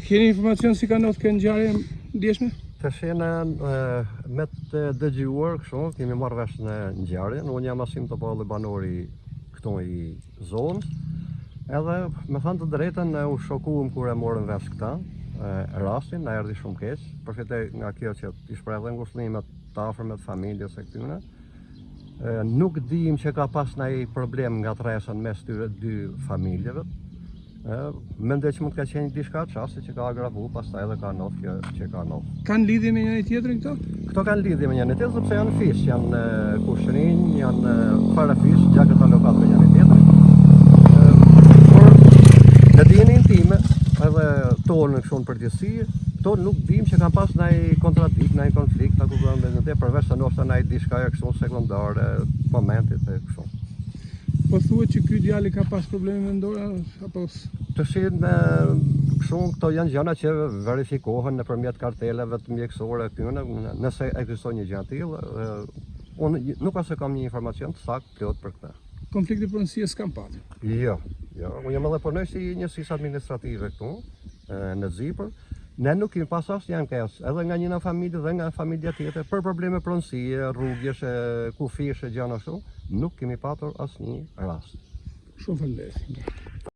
Keni informacion si ka ndodhur kjo ngjarje ndjeshme? Të shenën me të dëgjuar kështu, kemi marrë vesh në ngjarjen. Unë jam Asim Topalli, banori këtu i zonës. Edhe me thënë të drejtën u shokuam kur e morëm vesh këta rastin, na erdhi shumë keq. Përfitoj nga kjo që i shpreh dhe ngushëllimet të afërmet familjes së këtyre. Nuk dim që ka pas ndonjë problem nga tresën mes tyre dy familjeve. Mendoj që mund të ka qenë diçka çasti që ka agravu, pastaj edhe ka ndodhur kjo që ka ndodhur. Kanë lidhje me njëri tjetrin këto? Këto kanë lidhje me njëri tjetrin sepse janë fish, janë kushërinj, janë para fish, gjatë të lokat me njëri tjetrin. Por në dijen intime, edhe tonë kështu në përgjithësi, tonë nuk dim që kanë pas ndonjë kontradikt, ndonjë konflikt apo në përveç se ndoshta ndonjë diçka kështu sekondare momentit e kështu. Po thuhet që ky djali ka pas probleme mendore apo të shihen kështu, këto janë gjëra që verifikohen nëpërmjet karteleve të mjekësore këtyre, nëse ekziston një gjë e tillë. Unë nuk as e kam një informacion të saktë plot për këtë. Konflikti pronësie s'kam patur? Jo. Unë jam edhe punoj si njësisë administrative këtu në Zipër. Ne nuk kemi pas asnjë ankesë, edhe nga njëra familje dhe nga familja tjetër, për probleme pronësie, rrugësh, kufishe, gjëra ashtu, nuk kemi patur asnjë rast. Shumë faleminderit.